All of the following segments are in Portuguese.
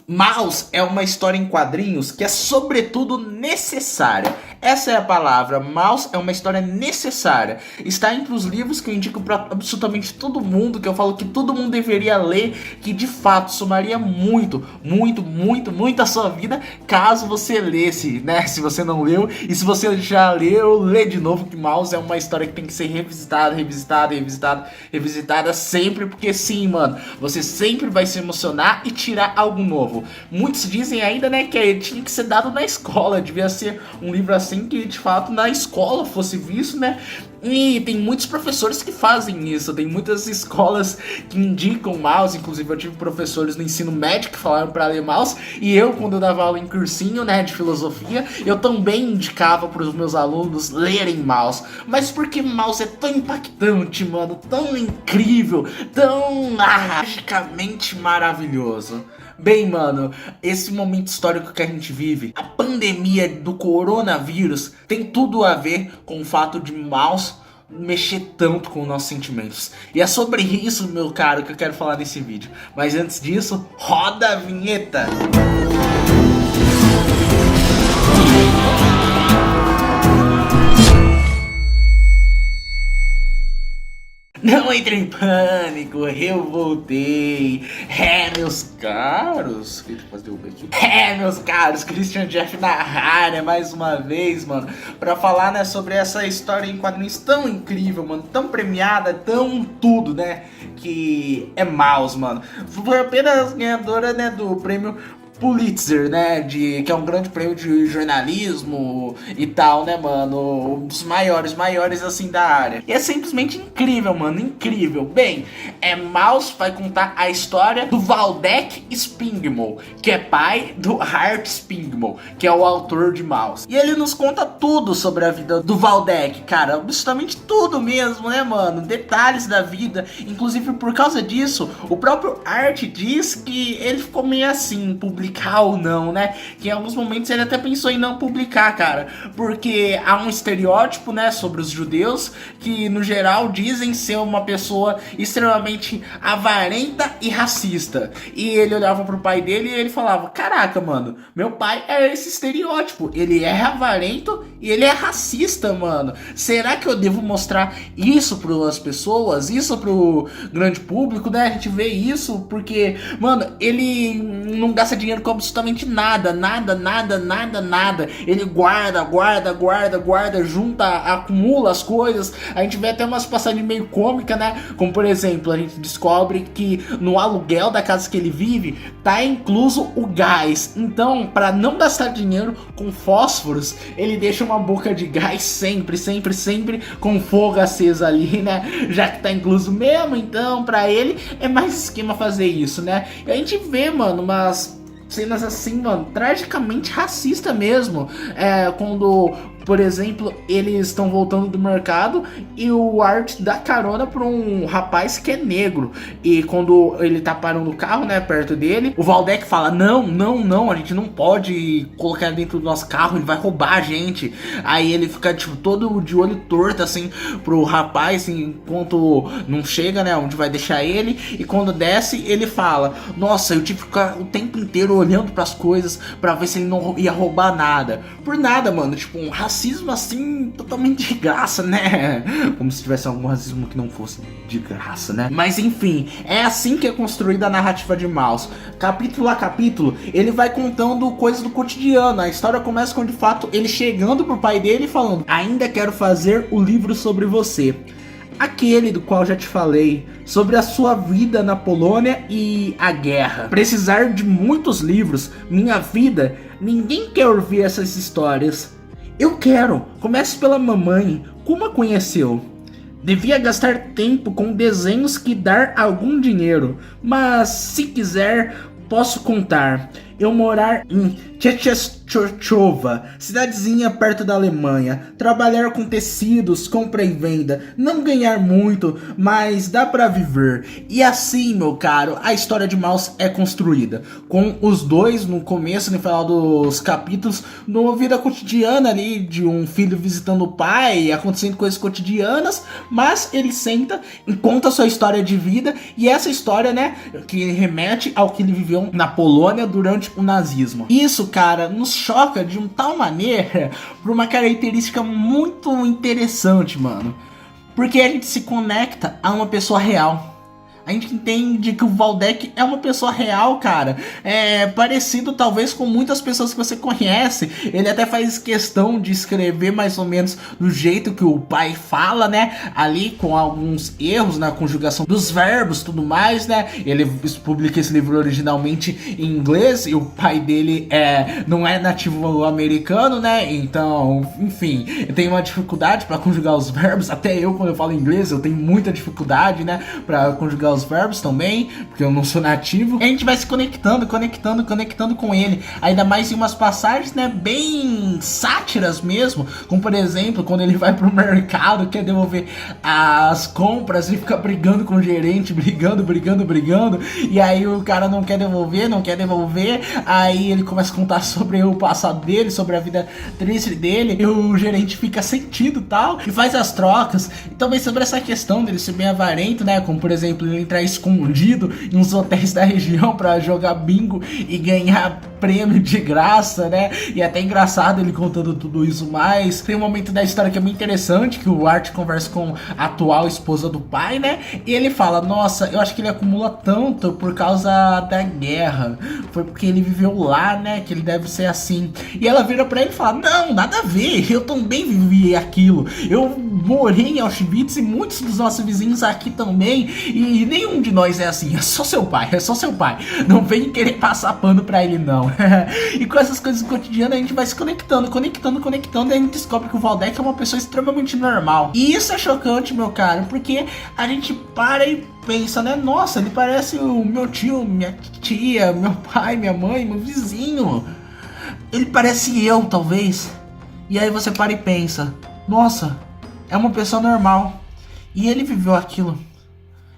Maus é uma história em quadrinhos que é sobretudo necessária. Essa é a palavra. Maus é uma história necessária. Está entre os livros que eu indico para absolutamente todo mundo, que eu falo que todo mundo deveria ler, que de fato somaria muito a sua vida caso você lesse, né? Se você não leu, e se você já leu, lê de novo, que Maus é uma história que tem que ser revisitada sempre, porque sim, mano, você sempre vai se emocionar e tirar algo novo. Muitos dizem ainda, né, que tinha que ser dado na escola, devia ser um livro assim que de fato na escola fosse visto, né? E tem muitos professores que fazem isso, tem muitas escolas que indicam Maus, inclusive eu tive professores no ensino médio que falaram para ler Maus, e eu, quando eu dava aula em cursinho, né, de filosofia, eu também indicava para os meus alunos lerem Maus. Mas por que Maus é tão impactante, mano, tão incrível, tão magicamente maravilhoso? Bem, mano, esse momento histórico que a gente vive, a pandemia do coronavírus, tem tudo a ver com o fato de Maus mexer tanto com os nossos sentimentos. E é sobre isso, meu caro, que eu quero falar nesse vídeo. Mas antes disso, roda a vinheta! Não entre em pânico, eu voltei. Meus caros. Meus caros, Christian Jeff na área mais uma vez, mano, pra falar, né, sobre essa história em quadrinhos tão incrível, mano, tão premiada, tão tudo, né, que é Maus, mano. Foi apenas ganhadora, né, do prêmio Pulitzer, né, que é um grande prêmio de jornalismo e tal, né, mano, um dos maiores assim da área. E é simplesmente incrível, mano, incrível. Bem, Maus vai contar a história do Valdec Springmall, que é pai do Art Springmall, que é o autor de Maus. E ele nos conta tudo sobre a vida do Valdec, cara, absolutamente tudo mesmo, né, mano, detalhes da vida. Inclusive, por causa disso, o próprio Art diz que ele ficou meio assim, publicar ou não, né? Que em alguns momentos ele até pensou em não publicar, cara, porque há um estereótipo, né, sobre os judeus, que no geral dizem ser uma pessoa extremamente avarenta e racista. E ele olhava pro pai dele e ele falava: caraca, mano, meu pai é esse estereótipo, ele é avarento e ele é racista, mano. Será que eu devo mostrar isso pras pessoas, isso pro grande público, né? A gente vê isso porque, mano, ele não gasta dinheiro com absolutamente nada. Ele guarda, junta, acumula as coisas. A gente vê até umas passagens meio cômicas, né? Como por exemplo, a gente descobre que no aluguel da casa que ele vive tá incluso o gás. Então, para não gastar dinheiro com fósforos, ele deixa uma boca de gás sempre com fogo aceso ali, né? Já que tá incluso mesmo, então para ele é mais esquema fazer isso, né? E a gente vê, mano, umas cenas assim, mano, tragicamente racista mesmo, quando, por exemplo, eles estão voltando do mercado e o Art dá carona pra um rapaz que é negro, e quando ele tá parando o carro, né, perto dele, o Valdec fala: não, a gente não pode colocar ele dentro do nosso carro, ele vai roubar a gente. Aí ele fica, tipo, todo de olho torto, assim, pro rapaz, assim, enquanto não chega, né, onde vai deixar ele, e quando desce, ele fala: nossa, eu tive que ficar o tempo inteiro olhando pras coisas pra ver se ele não ia roubar nada. Por nada, mano, tipo, um racismo assim, totalmente de graça, né? Como se tivesse algum racismo que não fosse de graça, né? Mas enfim, é assim que é construída a narrativa de Maus. Capítulo a capítulo, ele vai contando coisas do cotidiano. A história começa com, de fato, ele chegando pro pai dele e falando: ainda quero fazer o livro sobre você. Aquele do qual já te falei, sobre a sua vida na Polônia e a guerra. Precisar de muitos livros, minha vida, ninguém quer ouvir essas histórias. Eu quero. Comece pela mamãe. Como a conheceu? Devia gastar tempo com desenhos que dar algum dinheiro, mas se quiser, posso contar. eu morar em Tchetchestchova, cidadezinha perto da Alemanha, trabalhar com tecidos, compra e venda, não ganhar muito, mas dá pra viver. E assim, meu caro, a história de Mouse é construída, com os dois no começo e no final dos capítulos, numa vida cotidiana ali de um filho visitando o pai, acontecendo coisas cotidianas, mas ele senta e conta a sua história de vida, e essa história, né, que remete ao que ele viveu na Polônia durante o nazismo. Isso, cara, nos choca de uma tal maneira por uma característica muito interessante, mano. Porque a gente se conecta a uma pessoa real. A gente entende que o Waldeck é uma pessoa real, cara. É parecido talvez com muitas pessoas que você conhece. Ele até faz questão de escrever mais ou menos do jeito que o pai fala, né? Ali com alguns erros na conjugação dos verbos, tudo mais, né? Ele publica esse livro originalmente em inglês e o pai dele não é nativo americano, né? Então, enfim, tem uma dificuldade para conjugar os verbos. Até eu, quando eu falo inglês, eu tenho muita dificuldade, né? Para conjugar os verbos também, porque eu não sou nativo. E a gente vai se conectando com ele, ainda mais em umas passagens, né, bem sátiras mesmo, como por exemplo, quando ele vai pro mercado, quer devolver as compras e fica brigando com o gerente, brigando, e aí o cara não quer devolver, aí ele começa a contar sobre o passado dele, sobre a vida triste dele, e o gerente fica sentido tal, e faz as trocas, e também sobre essa questão dele ser bem avarento, né, como por exemplo, ele entrar escondido em uns hotéis da região pra jogar bingo e ganhar prêmio de graça, né? E é até engraçado ele contando tudo isso, mas tem um momento da história que é bem interessante, que o Art conversa com a atual esposa do pai, né? E ele fala, nossa, eu acho que ele acumula tanto por causa da guerra, foi porque ele viveu lá, né? Que ele deve ser assim. E ela vira pra ele e fala, não, nada a ver, eu também vivi aquilo, eu morei em Auschwitz e muitos dos nossos vizinhos aqui também, e nenhum de nós é assim, é só seu pai, não vem querer passar pano pra ele não. E com essas coisas cotidianas a gente vai se conectando, e a gente descobre que o Waldeck é uma pessoa extremamente normal. E isso é chocante, meu caro, porque a gente para e pensa, né, nossa, ele parece o meu tio, minha tia, meu pai, minha mãe, meu vizinho. Ele parece eu, talvez. E aí você para e pensa, nossa, é uma pessoa normal. E ele viveu aquilo.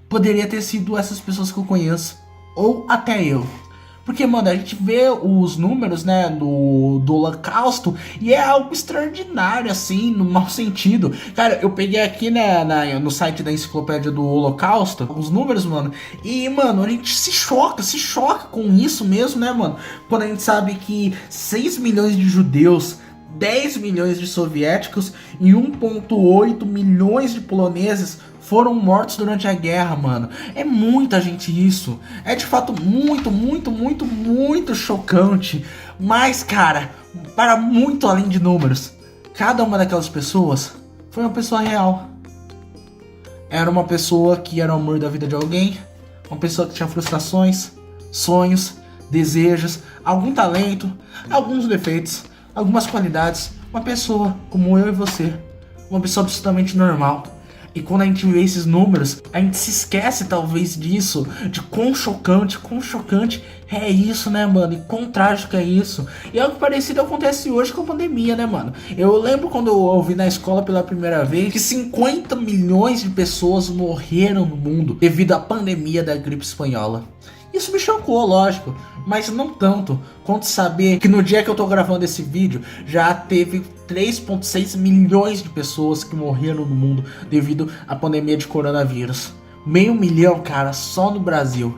Poderia ter sido essas pessoas que eu conheço. Ou até eu. Porque, mano, a gente vê os números, né, do Holocausto e é algo extraordinário, assim, no mau sentido. Cara, eu peguei aqui, né, no site da enciclopédia do Holocausto, os números, mano, e, mano, a gente se choca com isso mesmo, né, mano? Quando a gente sabe que 6 milhões de judeus, 10 milhões de soviéticos e 1,8 milhões de poloneses foram mortos durante a guerra, mano. É muita gente isso. É de fato muito chocante. Mas, cara, para muito além de números, cada uma daquelas pessoas foi uma pessoa real. Era uma pessoa que era o amor da vida de alguém, uma pessoa que tinha frustrações, sonhos, desejos, algum talento, alguns defeitos, algumas qualidades. Uma pessoa como eu e você, uma pessoa absolutamente normal. E quando a gente vê esses números, a gente se esquece talvez disso, de quão chocante é isso, né, mano? E quão trágico é isso. E algo parecido acontece hoje com a pandemia, né, mano? Eu lembro quando eu ouvi na escola pela primeira vez que 50 milhões de pessoas morreram no mundo devido à pandemia da gripe espanhola. Isso me chocou, lógico, mas não tanto quanto saber que no dia que eu tô gravando esse vídeo já teve 3,6 milhões de pessoas que morreram no mundo devido à pandemia de coronavírus. 500 mil, cara, só no Brasil.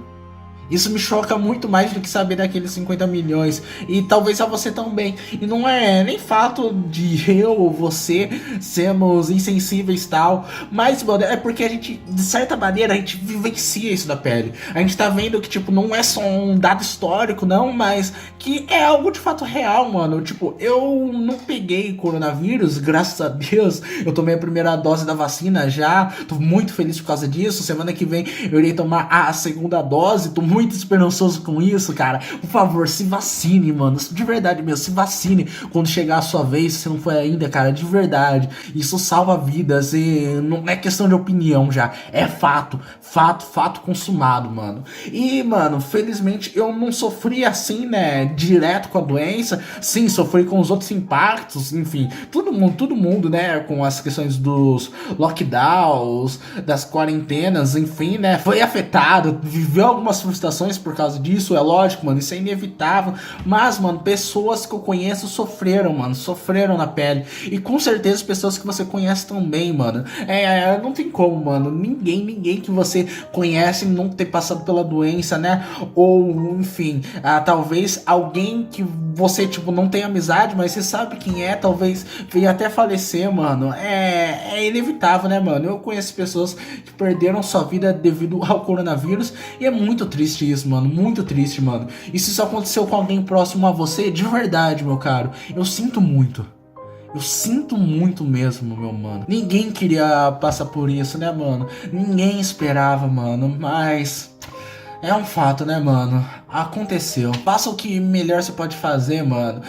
Isso me choca muito mais do que saber daqueles 50 milhões. E talvez a você também. E não é nem fato de eu ou você sermos insensíveis e tal. Mas, mano, é porque a gente, de certa maneira, a gente vivencia isso na pele. A gente tá vendo que, tipo, não é só um dado histórico, não. Mas que é algo de fato real, mano. Tipo, eu não peguei coronavírus, graças a Deus. Eu tomei a primeira dose da vacina já. Tô muito feliz por causa disso. Semana que vem eu irei tomar a segunda dose. Tô muito muito esperançoso com isso, cara. Por favor, se vacine, mano. De verdade mesmo, se vacine quando chegar a sua vez, se não foi ainda, cara, de verdade. Isso salva vidas e não é questão de opinião já. É fato. Fato consumado, mano. E, mano, felizmente eu não sofri assim, né, direto com a doença. Sim, sofri com os outros impactos, enfim. Todo mundo, né, com as questões dos lockdowns, das quarentenas, enfim, né, foi afetado, viveu algumas frustrações por causa disso, é lógico, mano, isso é inevitável, mas, mano, pessoas que eu conheço sofreram, mano, sofreram na pele, e com certeza pessoas que você conhece também, mano, não tem como, mano, ninguém que você conhece não ter passado pela doença, né, ou, enfim, talvez alguém que você, tipo, não tem amizade, mas você sabe quem é, talvez veio até falecer, mano, é inevitável, né, mano, eu conheço pessoas que perderam sua vida devido ao coronavírus, e é muito triste isso, mano, muito triste, mano, e se isso aconteceu com alguém próximo a você, de verdade, meu caro, eu sinto muito. Eu sinto muito mesmo, meu mano. Ninguém queria passar por isso, né, mano? Ninguém esperava, mano, mas é um fato, né, mano? Aconteceu. Faça o que melhor você pode fazer, mano.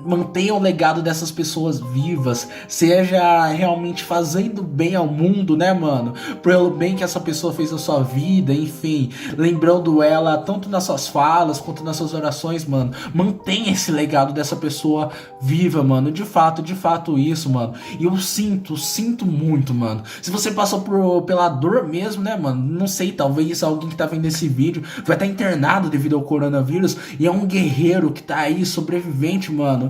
Mantenha o legado dessas pessoas vivas. Seja realmente fazendo bem ao mundo, né, mano? Pelo bem que essa pessoa fez na sua vida, enfim. Lembrando ela tanto nas suas falas quanto nas suas orações, mano. Mantenha esse legado dessa pessoa viva, mano. De fato isso, mano. E eu sinto muito, mano. Se você passou pela dor mesmo, né, mano? Não sei, talvez alguém que tá vendo esse vídeo vai estar internado devido ao coronavírus e é um guerreiro que tá aí, sobrevivente, mano.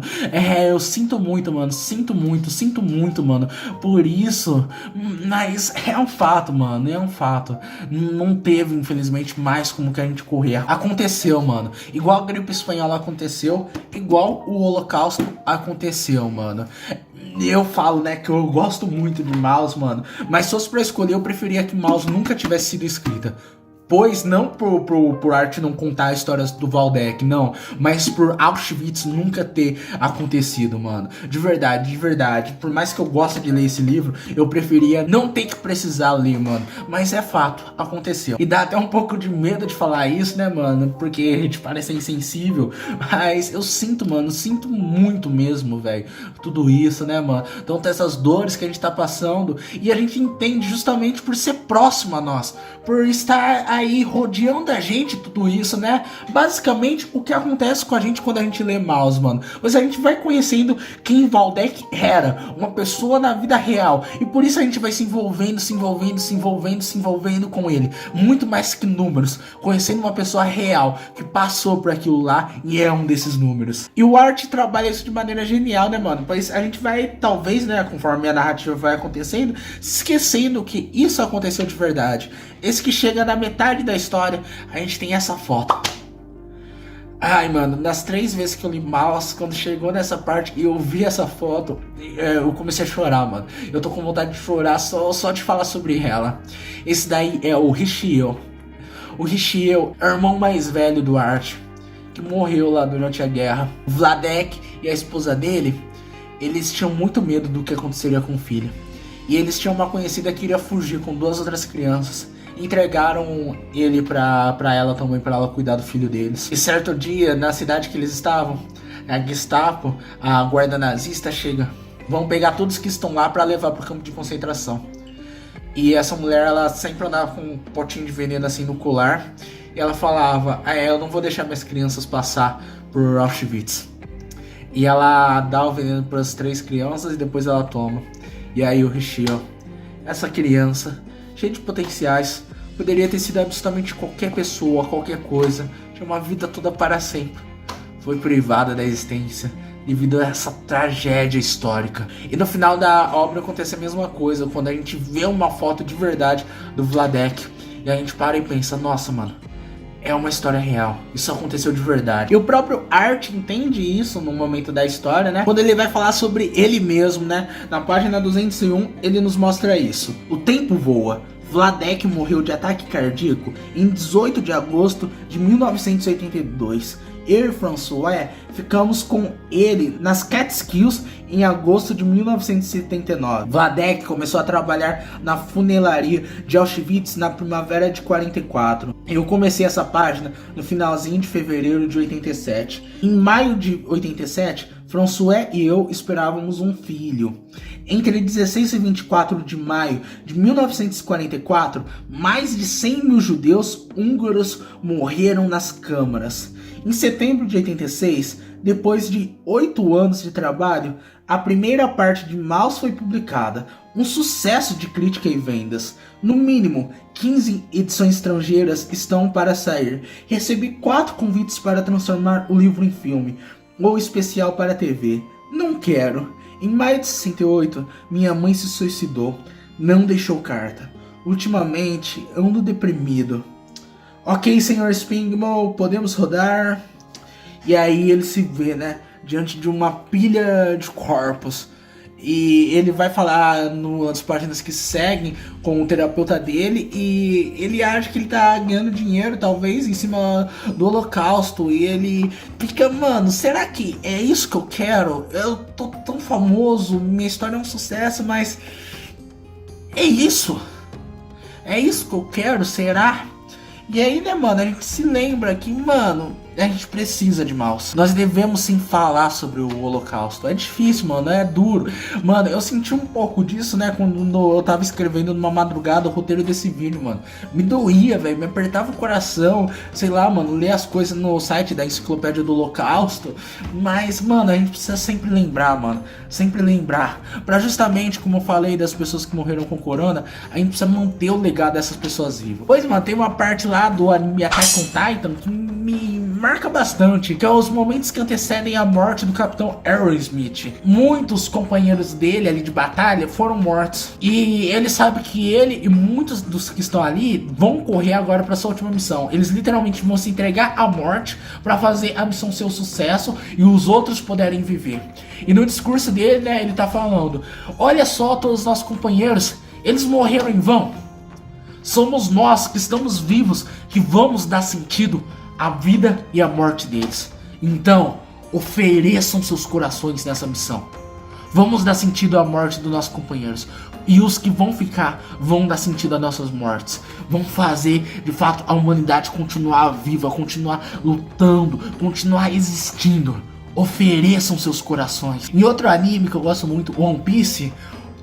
Eu sinto muito, mano. Sinto muito, mano. Por isso, mas é um fato, mano. É um fato. Não teve, infelizmente, mais como que a gente correr. Aconteceu, mano. Igual a gripe espanhola aconteceu, igual o Holocausto aconteceu, mano. Eu falo, né, que eu gosto muito de Maus, mano. Mas se fosse pra escolher, eu preferia que Maus nunca tivesse sido escrita. Pois não por arte não contar histórias do Waldeck, não, mas por Auschwitz nunca ter acontecido, mano. De verdade. Por mais que eu goste de ler esse livro, eu preferia não ter que precisar ler, mano. Mas é fato, aconteceu. E dá até um pouco de medo de falar isso, né, mano? Porque a gente parece insensível. Mas eu sinto, mano, sinto muito mesmo, velho. Tudo isso, né, mano? Então tem essas dores que a gente tá passando. E a gente entende justamente por ser próximo a nós. Por estar aí rodeando a gente, tudo isso, né? Basicamente, o que acontece com a gente quando a gente lê Maus, mano. Mas a gente vai conhecendo quem Waldeck era, uma pessoa na vida real. E por isso a gente vai se envolvendo com ele. Muito mais que números. Conhecendo uma pessoa real, que passou por aquilo lá e é um desses números. E o Art trabalha isso de maneira genial, né, mano? Pois a gente vai, talvez, né, conforme a narrativa vai acontecendo, esquecendo que isso aconteceu de verdade. Esse que chega na metade da história, a gente tem essa foto. Ai, mano, das 3 vezes que eu li Maus, quando chegou nessa parte e eu vi essa foto, eu comecei a chorar, mano. Eu tô com vontade de chorar só de falar sobre ela. Esse daí é o Richiel. O Richiel é o irmão mais velho do Art, que morreu lá durante a guerra. O Vladek e a esposa dele, eles tinham muito medo do que aconteceria com o filho. E eles tinham uma conhecida que iria fugir com 2 outras crianças. Entregaram ele pra ela também, pra ela cuidar do filho deles. E certo dia, na cidade que eles estavam, a Gestapo, a guarda nazista, chega. Vão pegar todos que estão lá pra levar pro campo de concentração. E essa mulher, ela sempre andava com um potinho de veneno assim no colar. E ela falava, eu não vou deixar minhas crianças passar por Auschwitz. E ela dá o veneno pras 3 crianças e depois ela toma. E aí o Richiel, essa criança, cheia de potenciais, poderia ter sido absolutamente qualquer pessoa, qualquer coisa, tinha uma vida toda para sempre. Foi privada da existência devido a essa tragédia histórica. E no final da obra acontece a mesma coisa, quando a gente vê uma foto de verdade do Vladek, e a gente para e pensa, nossa, mano, é uma história real, isso aconteceu de verdade. E o próprio Art entende isso no momento da história, né? Quando ele vai falar sobre ele mesmo, né? Na página 201, ele nos mostra isso. O tempo voa. Vladek morreu de ataque cardíaco em 18 de agosto de 1982. eu e François ficamos com ele nas Catskills em agosto de 1979. Vladek começou a trabalhar na funelaria de Auschwitz na primavera de 44. Eu comecei essa página no finalzinho de fevereiro de 87. Em maio de 87, François e eu esperávamos um filho. Entre 16 e 24 de maio de 1944, mais de 100 mil judeus húngaros morreram nas câmaras. Em setembro de 86, depois de 8 anos de trabalho, a primeira parte de Maus foi publicada, um sucesso de crítica e vendas. No mínimo, 15 edições estrangeiras estão para sair. Recebi 4 convites para transformar o livro em filme, ou especial para a TV. Não quero. Em maio de 68, minha mãe se suicidou. Não deixou carta. Ultimamente, ando deprimido. Ok, Sr. Springmall, podemos rodar? E aí ele se vê, né, diante de uma pilha de corpos. E ele vai falar nas páginas que seguem com o terapeuta dele, e ele acha que ele tá ganhando dinheiro, talvez, em cima do Holocausto. E ele fica, mano, será que é isso que eu quero? Eu tô tão famoso, minha história é um sucesso, mas é isso? É isso que eu quero? Será? E aí, né, mano, a gente se lembra que, mano, a gente precisa de Maus. Nós devemos sim falar sobre o Holocausto. É difícil, mano, é duro. Mano, eu senti um pouco disso, né, quando eu tava escrevendo numa madrugada o roteiro desse vídeo, mano. Me doía, velho, me apertava o coração, sei lá, mano, ler as coisas no site da Enciclopédia do Holocausto. Mas, mano, a gente precisa sempre lembrar, mano. Sempre lembrar. Pra justamente, como eu falei das pessoas que morreram com corona, a gente precisa manter o legado dessas pessoas vivas. Pois, mano, tem uma parte lá do anime Attack on Titan que me marca bastante, que é os momentos que antecedem a morte do Capitão Aerosmith. Muitos companheiros dele ali de batalha foram mortos, e ele sabe que ele e muitos dos que estão ali vão correr agora para sua última missão. Eles literalmente vão se entregar à morte para fazer a missão ser um sucesso e os outros poderem viver. E no discurso dele, né, ele tá falando: olha só, todos os nossos companheiros, eles morreram em vão. Somos nós que estamos vivos que vamos dar sentido à vida e à morte deles. Então, ofereçam seus corações nessa missão. Vamos dar sentido à morte dos nossos companheiros. E os que vão ficar vão dar sentido às nossas mortes. Vão fazer, de fato, a humanidade continuar viva, continuar lutando, continuar existindo. Ofereçam seus corações. Em outro anime que eu gosto muito, One Piece,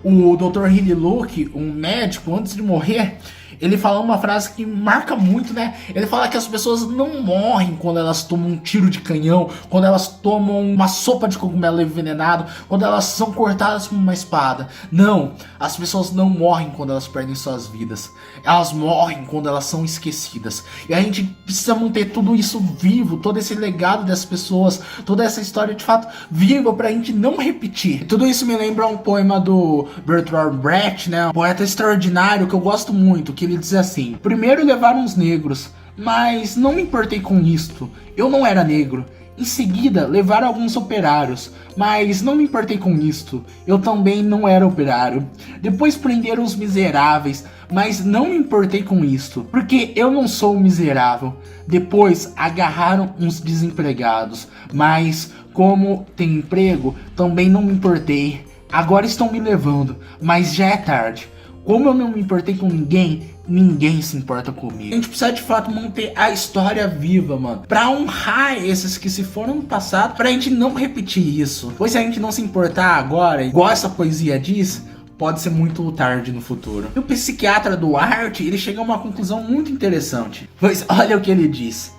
o Dr. Hiriluk, um médico, antes de morrer, ele fala uma frase que marca muito, né? Ele fala que as pessoas não morrem quando elas tomam um tiro de canhão, quando elas tomam uma sopa de cogumelo envenenado, quando elas são cortadas com uma espada. Não, as pessoas não morrem quando elas perdem suas vidas. Elas morrem quando elas são esquecidas. E a gente precisa manter tudo isso vivo, todo esse legado dessas pessoas, toda essa história de fato viva pra gente não repetir. Tudo isso me lembra um poema do Bertolt Brecht, né? Um poeta extraordinário que eu gosto muito, que ele diz assim: primeiro levaram os negros, mas não me importei com isto, eu não era negro. Em seguida levaram alguns operários, mas não me importei com isto, eu também não era operário. Depois prenderam os miseráveis, mas não me importei com isto, porque eu não sou miserável. Depois agarraram uns desempregados, mas como tem emprego, também não me importei. Agora estão me levando, mas já é tarde. Como eu não me importei com ninguém, ninguém se importa comigo. A gente precisa de fato manter a história viva, mano, pra honrar esses que se foram no passado, pra gente não repetir isso. Pois se a gente não se importar agora, igual essa poesia diz, pode ser muito tarde no futuro. E o psiquiatra Duarte, ele chega a uma conclusão muito interessante. Pois olha o que ele diz: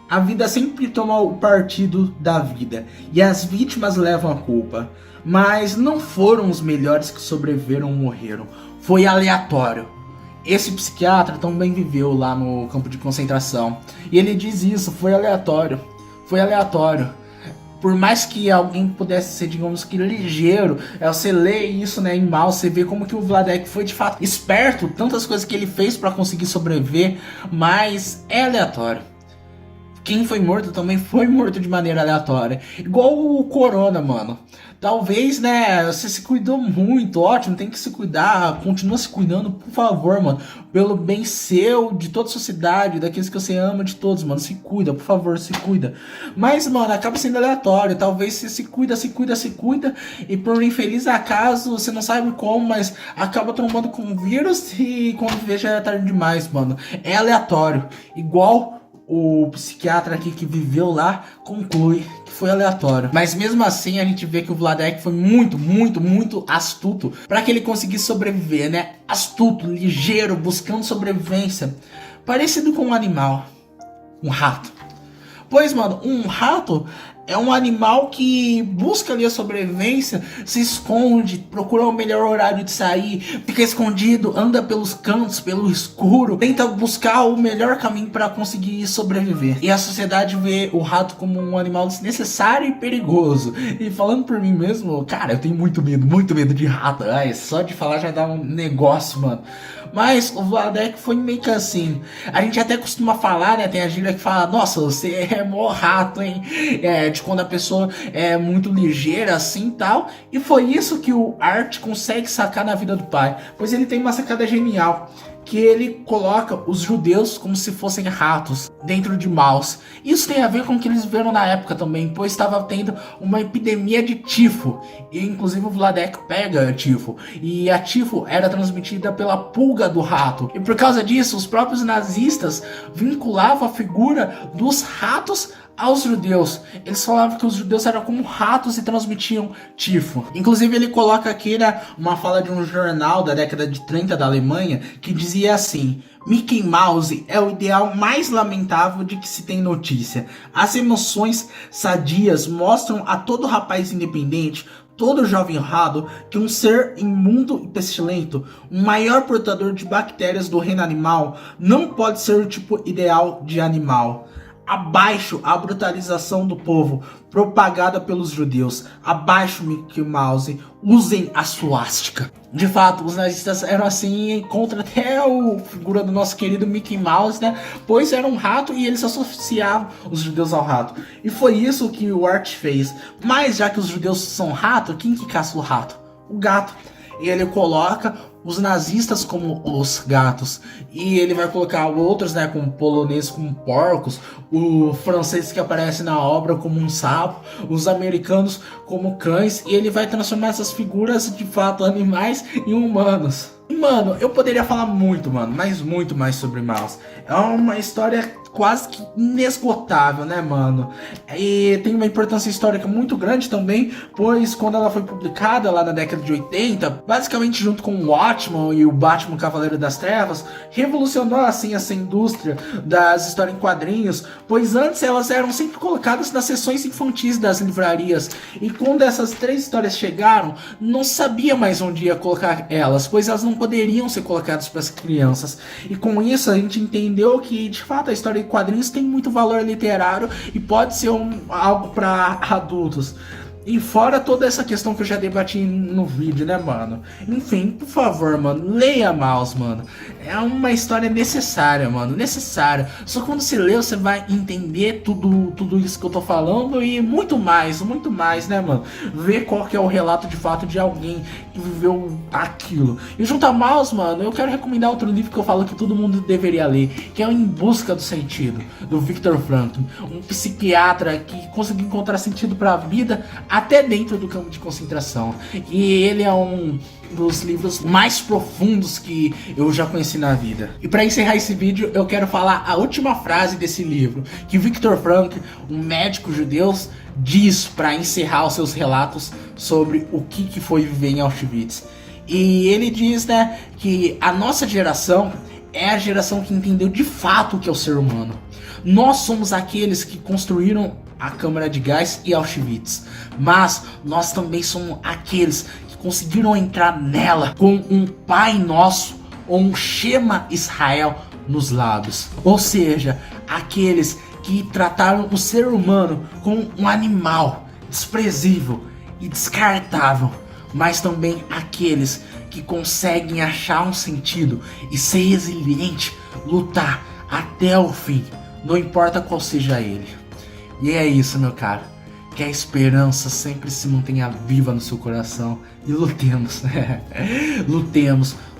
a vida sempre toma o partido da vida, e as vítimas levam a culpa. Mas não foram os melhores que sobreviveram ou morreram. Foi aleatório. Esse psiquiatra também viveu lá no campo de concentração. E ele diz isso, foi aleatório. Foi aleatório. Por mais que alguém pudesse ser, digamos que, ligeiro, você lê isso, né, em Maus, você vê como que o Vladek foi de fato esperto, tantas coisas que ele fez pra conseguir sobreviver, mas é aleatório. quem foi morto também foi morto de maneira aleatória. Igual o Corona, mano. Talvez, né, você se cuidou muito, ótimo, tem que se cuidar, continua se cuidando, por favor, mano. Pelo bem seu, de toda a sociedade, daqueles que você ama, de todos, mano. Se cuida, por favor, se cuida. Mas, mano, acaba sendo aleatório. Talvez você se cuida, e por um infeliz acaso, você não sabe como, mas acaba trombando com o vírus e quando vê já é tarde demais, mano. É aleatório. Igual o psiquiatra aqui que viveu lá conclui que foi aleatório. Mas mesmo assim a gente vê que o Vladek foi muito astuto para que ele conseguisse sobreviver, né? Astuto, ligeiro, buscando sobrevivência. Parecido com um animal. Um rato. Pois, mano, um rato é um animal que busca ali a sobrevivência, se esconde, procura o melhor horário de sair, fica escondido, anda pelos cantos, pelo escuro, tenta buscar o melhor caminho para conseguir sobreviver. E a sociedade vê o rato como um animal desnecessário e perigoso. E falando por mim mesmo, cara, eu tenho muito medo de rato. Ai, só de falar já dá um negócio, mano. Mas o Vladek foi meio que assim. A gente até costuma falar, né? Tem a gíria que fala: nossa, você é mó rato, hein? De quando a pessoa é muito ligeira assim e tal. E foi isso que o Art consegue sacar na vida do pai. Pois ele tem uma sacada genial. Que ele coloca os judeus como se fossem ratos dentro de Maus. Isso tem a ver com o que eles viram na época também, pois estava tendo uma epidemia de tifo. E inclusive o Vladek pega tifo. E a tifo era transmitida pela pulga do rato. E por causa disso, os próprios nazistas vinculavam a figura dos ratos aos judeus. Eles falavam que os judeus eram como ratos e transmitiam tifo. Inclusive ele coloca aqui, né, uma fala de um jornal da década de 30 da Alemanha que dizia assim: Mickey Mouse é o ideal mais lamentável de que se tem notícia. As emoções sadias mostram a todo rapaz independente, todo jovem honrado, que um ser imundo e pestilento, o maior portador de bactérias do reino animal, não pode ser o tipo ideal de animal. Abaixo a brutalização do povo propagada pelos judeus. Abaixo Mickey Mouse. Usem a suástica. De fato, os nazistas eram assim contra até a figura do nosso querido Mickey Mouse, né? Pois era um rato e eles associavam os judeus ao rato. E foi isso que o Art fez. Mas já que os judeus são rato, quem que caça o rato? O gato. E ele coloca os nazistas como os gatos. E ele vai colocar outros, né, como polonês como porcos, o francês que aparece na obra como um sapo, os americanos como cães. E ele vai transformar essas figuras de fato animais em humanos. E, mano, eu poderia falar muito, mano, mas muito mais sobre Maus. É uma história quase que inesgotável, né, mano? E tem uma importância histórica muito grande também, pois quando ela foi publicada lá na década de 80, basicamente junto com o Watchmen e o Batman Cavaleiro das Trevas, revolucionou assim essa indústria das histórias em quadrinhos, pois antes elas eram sempre colocadas nas seções infantis das livrarias, e quando essas três histórias chegaram, não sabia mais onde ia colocar elas, pois elas não poderiam ser colocadas para as crianças. E com isso a gente entendeu que de fato a história em quadrinhos tem muito valor literário e pode ser algo para adultos. E fora toda essa questão que eu já debati no vídeo, né, mano? Enfim, por favor, mano, leia Maus, mano. É uma história necessária, mano, necessária. Só quando você lê, você vai entender tudo isso que eu tô falando e muito mais, né, mano? Ver qual que é o relato de fato de alguém que viveu aquilo. E junto a Maus, mano, eu quero recomendar outro livro que eu falo que todo mundo deveria ler, que é o Em Busca do Sentido, do Viktor Frankl. Um psiquiatra que conseguiu encontrar sentido pra vida até dentro do campo de concentração. E ele é um dos livros mais profundos que eu já conheci na vida. E para encerrar esse vídeo, eu quero falar a última frase desse livro, que Viktor Frankl, um médico judeu, diz para encerrar os seus relatos sobre o que foi viver em Auschwitz. E ele diz, né, que a nossa geração é a geração que entendeu de fato o que é o ser humano. Nós somos aqueles que construíram a câmara de gás e Auschwitz, mas nós também somos aqueles que conseguiram entrar nela com um Pai Nosso ou um Shema Israel nos lábios. Ou seja, aqueles que trataram o ser humano como um animal desprezível e descartável, mas também aqueles que conseguem achar um sentido e ser resiliente, lutar até o fim não importa qual seja ele. E é isso, meu caro. Que a esperança sempre se mantenha viva no seu coração. E lutemos, né?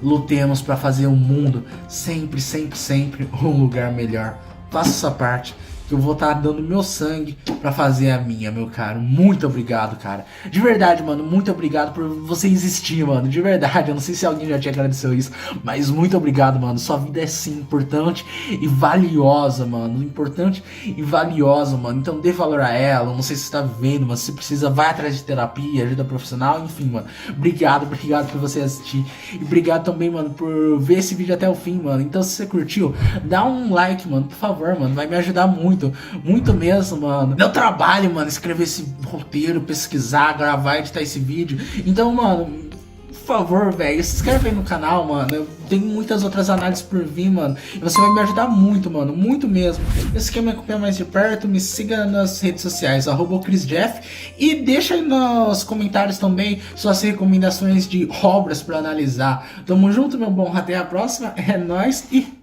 Lutemos para fazer o mundo sempre, sempre, sempre um lugar melhor. Faça sua parte, que eu vou estar dando meu sangue pra fazer a minha, meu caro. Muito obrigado, cara. De verdade, mano, muito obrigado por você existir, mano. De verdade, eu não sei se alguém já te agradeceu isso, mas muito obrigado, mano. Sua vida é sim importante e valiosa, mano. Importante e valiosa, mano. Então dê valor a ela. Não sei se você tá vendo, mas se precisa, vai atrás de terapia, ajuda profissional, enfim, mano. Obrigado por você assistir. E obrigado também, mano, por ver esse vídeo até o fim, mano. Então se você curtiu, dá um like, mano, por favor, mano. Vai me ajudar muito. Muito mesmo, mano. Meu trabalho, mano, escrever esse roteiro, pesquisar, gravar, editar esse vídeo. Então, mano, por favor, velho, se inscreve aí no canal, mano. Eu tenho muitas outras análises por vir, mano. E você vai me ajudar muito, mano. Muito mesmo. E se quer me acompanhar mais de perto, me siga nas redes sociais, @ChrisJeff. E deixa aí nos comentários também suas recomendações de obras pra analisar. Tamo junto, meu bom. Até a próxima. É nóis e